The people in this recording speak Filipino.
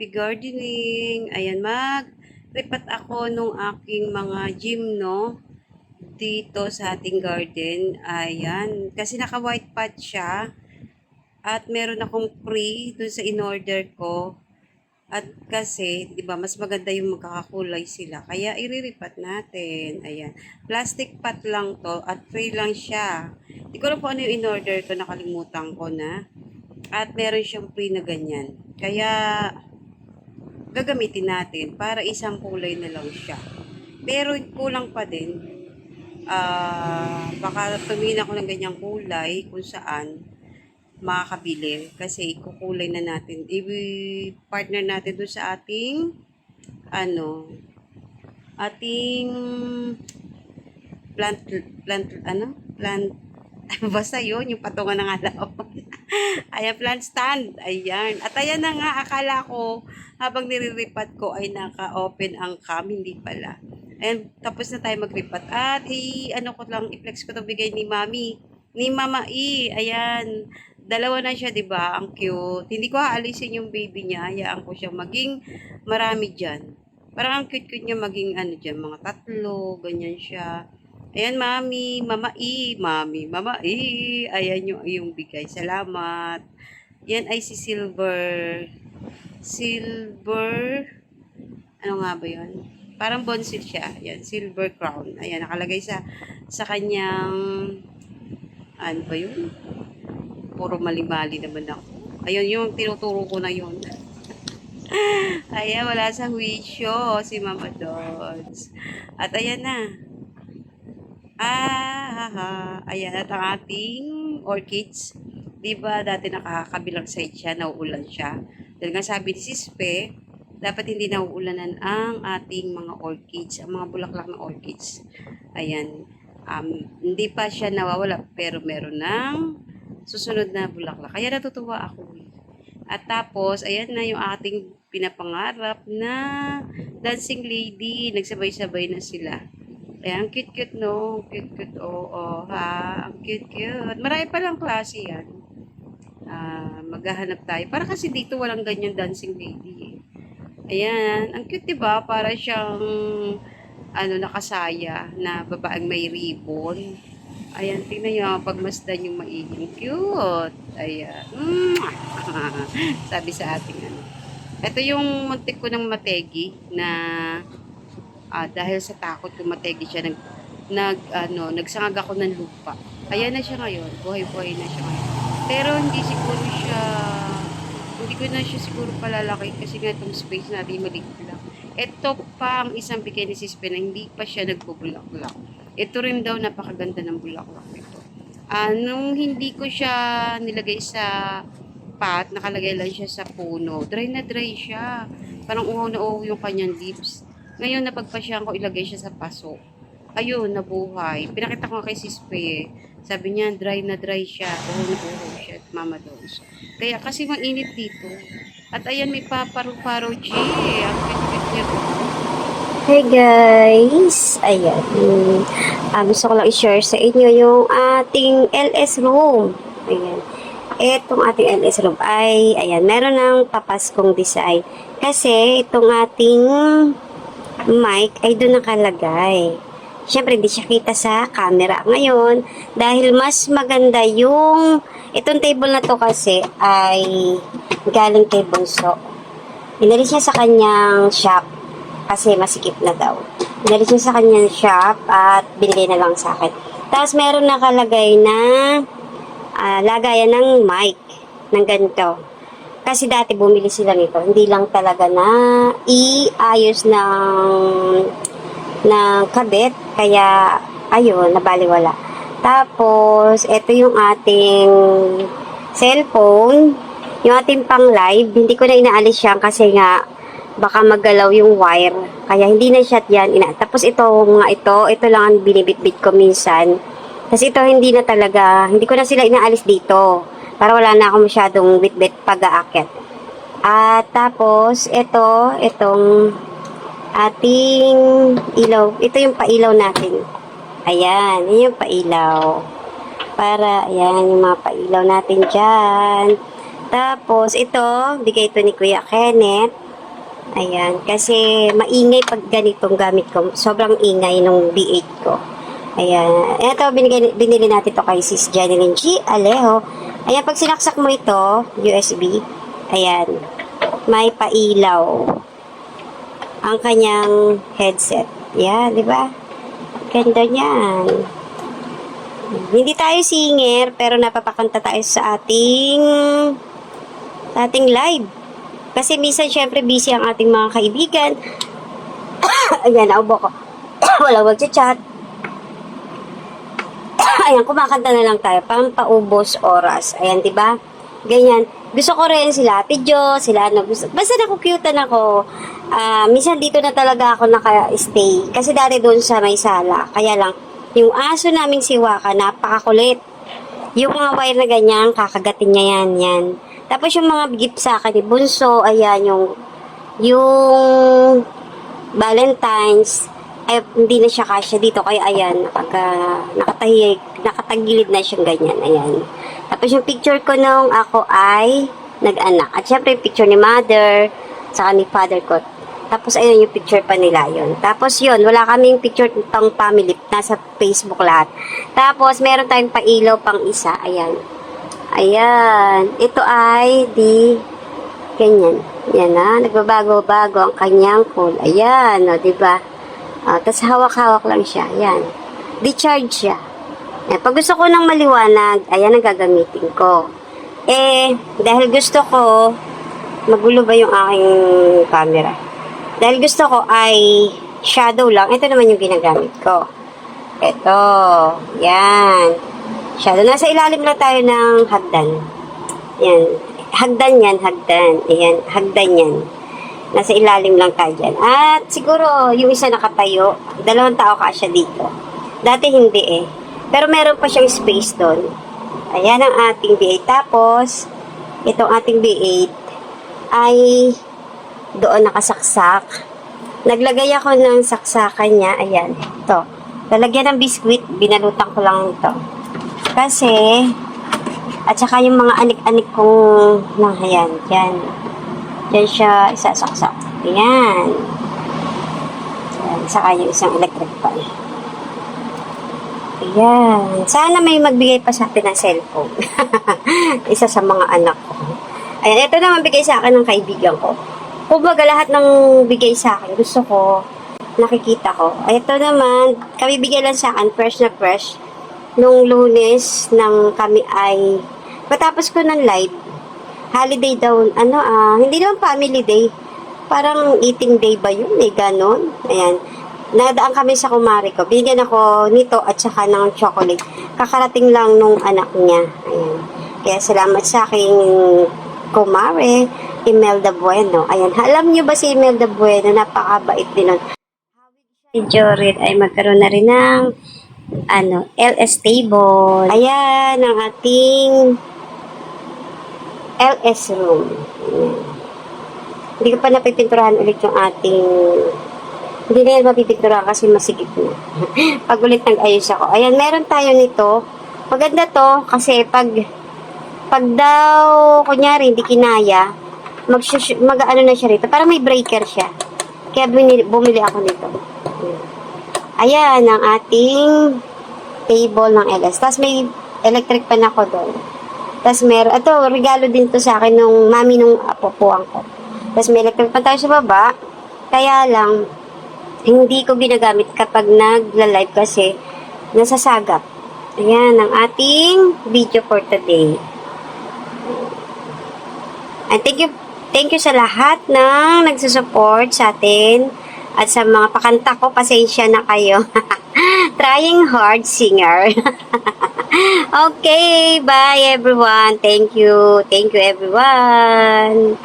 happy gardening. Ayan, mag-repat ako nung aking mga gymno dito sa ating garden. Ayan, kasi naka-white pot siya at meron akong free dun sa in-order ko. At kasi, 'di ba, mas maganda yung magkakakulay sila. Kaya iriripat natin. Ayan. Plastic pot lang 'to at free lang siya. Hindi ko alam kung ano yung in-order ko, nakalimutan ko na. At meron siyang free na ganyan. Kaya gagamitin natin para isang kulay na lang siya. Pero kulang pa din. Baka tumingin ako ng ganyang kulay kung saan makakabili kasi kukulay na natin. I-partner natin doon sa ating ating plant plant basta yun, yung patungan ng alaw. Ayan, plant stand. Ayan. At ayan na nga, akala ko, habang niriripat ko ay naka-open ang cam, hindi pala. Ayan, tapos na tayo mag-ripat. At i-flex ko to bigay ni Mami. Ni Mama E. Ayan. Dalawa na siya, 'di ba? Ang cute. Hindi ko aalisin yung baby niya. Hayaan ko siyang maging marami diyan. Parang ang cute-cute niya maging diyan, mga tatlo, ganyan siya. Ayan, Mami, Mama E, Mami, Mama E. Ayan yung bigay. Salamat. Yan ay si Silver, ano nga ba yun? Parang bonsil siya. Ayan, Silver Crown. Ayan, nakalagay sa kanyang, ano ba yun? Puro mali-mali naman ako. Ayun, yung tinuturo ko na yun. Ayan, wala sa wisyo si Mama Dodds. At ayan na. Ayan at ang ating orchids. Diba dati nakakabilang side siya, nauulan siya. Dahil nga sabi ni Sispe, dapat hindi nauulanan ang ating mga orchids, ang mga bulaklak na orchids. Ayan, hindi pa siya nawawala, pero meron ng susunod na bulaklak. Kaya natutuwa ako. At tapos, ayan na yung ating pinapangarap na dancing lady. Nagsabay-sabay na sila. Ayan, cute-cute, no? Cute-cute, oo, ha? Ang cute-cute. Marami palang klase yan. Maghahanap tayo. Para kasi dito walang ganyan dancing lady, eh. Ayan, ang cute, diba? Para siyang, nakasaya na babaeng may ribbon. Ayan, tingnan nyo, pagmasdan yung maiging cute. Ayan. Sabi sa ating Ito yung muntik ko ng mategi na dahil sa takot ko mategi siya, nagsangag ako ng lupa. Kaya na siya ngayon, buhay-buhay na siya ngayon. Pero hindi ko na siya siguro palalaki kasi nga itong space natin maliit lang. Ito pa ang isang bigay ni Sispe na hindi pa siya nagbubulak-bulak. Ito rin daw napakaganda ng bulaklak nito. Nung hindi ko siya nilagay sa pot, nakalagay lang siya sa puno. Dry na dry siya. Parang uhaw na uhaw yung kanyang leaves. Ngayon, napagpasyahan ko ilagay siya sa paso. Ayun, nabuhay. Pinakita ko kay Sispe. Sabi niya, dry na dry siya. Uhaw na uhaw siya at Mama Dons. Kaya kasi mainit dito. At ayan, may paparu-paro G. Ang cute-cute niya. Hey guys! Ayan. Gusto ko lang i-share sa inyo yung ating LS room. Ayan. Itong ating LS room ay, ayan, meron ng papaskong design. Kasi itong ating mic ay doon nakalagay. Siyempre, hindi siya kita sa camera. Ngayon, dahil mas maganda itong table na to kasi ay galing kay Bunso. Inalis niya sa kanyang shop kasi masikip na daw. Inalis niya sa kanyang shop at binigay na lang sa akin. Tapos, meron nakalagay na lagayan ng mic ng ganito. Kasi dati bumili sila nito. Hindi lang talaga na iayos ng kabit. Kaya, ayun, nabaliwala. Tapos, ito yung ating cellphone. Yung ating pang live. Hindi ko na inaalis yan kasi nga baka maggalaw yung wire. Kaya hindi na shot yan. Tapos ito lang ang binibitbit ko minsan. Kasi ito hindi ko na sila inaalis dito. Para wala na ako masyadong bitbit pag-aakyat. At tapos, itong ating ilaw. Ito yung pailaw natin. Ayan, yun yung pailaw. Ayan, yung mga pailaw natin dyan. Tapos, bigay ito ni Kuya Kenneth. Ayan, kasi maingay pag ganitong gamit ko. Sobrang ingay nung B8 ko. Ayan. Ito, binili natin to kay Sis Janeline G. Alejo. Ayan, pag sinaksak mo ito, USB, ayan, may pailaw ang kanyang headset. Ayan, di ba? Ganda niyan. Hindi tayo singer, pero napapakanta tayo sa ating live. Kasi minsan, syempre, busy ang ating mga kaibigan. Ayan, naubo ko. Wala magchat-chat. Ayan, kumakanta na lang tayo. Pampaubos oras. Ayan, diba? Ganyan. Gusto ko rin sila Ate Jo, sila ano. Basta nakukyutan ako. Minsan dito na talaga ako naka-stay. Kasi dati doon sa may sala. Kaya lang, yung aso naming si Waka, napakakulit. Yung mga wire na ganyan, kakagatin niya yan. Tapos yung mga gift sa akin, bunso, ayan, yung Valentine's, ay hindi na siya kasya dito. Kaya ayan, nakatagilid na siyang ganyan, ayan. Tapos yung picture ko nung ako ay nag-anak. At syempre yung picture ni mother, saka ni father ko. Tapos ayun yung picture pa nila yun. Tapos yun, wala kaming picture pang family, nasa Facebook lahat. Tapos meron tayong pailaw pang isa, ayan. Ayan. Ito ay ganyan. Yan na. Nagbabago-bago ang kanyang pool. Ayan. O, diba? Tapos hawak-hawak lang siya. Ayan. Di-charge siya. Ayan. Pag gusto ko ng maliwanag, ayan ang gagamitin ko. Dahil gusto ko, magulo ba yung aking camera? Dahil gusto ko ay shadow lang. Ito naman yung ginagamit ko. Ito. Yan. Shadow. Nasa ilalim lang tayo ng hagdan. Yan. Hagdan yan, hagdan. Ayan, hagdan yan. Nasa ilalim lang tayo dyan. At siguro, yung isa nakatayo, 2 tao kasya dito. Dati hindi eh. Pero meron pa siyang space doon. Ayan ang ating B8. Tapos, itong ating B8 ay doon nakasaksak. Naglagay ako ng saksakan niya. Ayan, ito. Lalagyan ng biskuit, binalutan ko lang ito. Kasi, at saka yung mga anik-anik kong, ayan, dyan. Dyan siya isasaksak. Ayan. Saka yung isang electric fan. Ayan. Sana may magbigay pa sa atin ng cellphone. Isa sa mga anak ko. Ayan, ito naman bigay sa akin ng kaibigan ko. Kumbaga, lahat ng bigay sa akin, gusto ko, nakikita ko. Ito naman, kami bigay lang sa akin, fresh na fresh. Nung Lunes, nang kami ay, patapos ko ng live, holiday daw, hindi naman family day, parang eating day ba yun, ganon. Ayan, nadaan kami sa kumari ko, binigyan ako nito at saka ng chocolate. Kakarating lang nung anak niya. Ayan, kaya salamat sa aking kumare, Imelda Bueno. Ayan, alam niyo ba si Imelda Bueno, napakabait din nun. Si Jorit ay magkaroon na rin ng LS table. Ayan, ang ating LS room. Ayan. Hindi ko pa napipinturahan ulit yung ating, hindi na yan mapipinturahan kasi masigit na. Pag ulit nag-ayos ako. Ayan, meron tayo nito. Maganda to kasi pag daw, kunyari, hindi kinaya, mag-ano na siya rito. Parang may breaker siya. Kaya bumili ako nito. Ayan, ang ating table ng LS. Tapos may electric pan ako doon. Tapos meron, ito, regalo din to sa akin nung mami nung apupuan ko. Tapos may electric pan tayo sa baba. Kaya lang, hindi ko ginagamit kapag nagla-live kasi nasasagap. Ayan, ang ating video for today. And thank you sa lahat ng nagsusupport sa atin. At sa mga pakanta ko, pasensya na kayo. Trying hard singer. Okay, bye everyone. Thank you. Thank you everyone.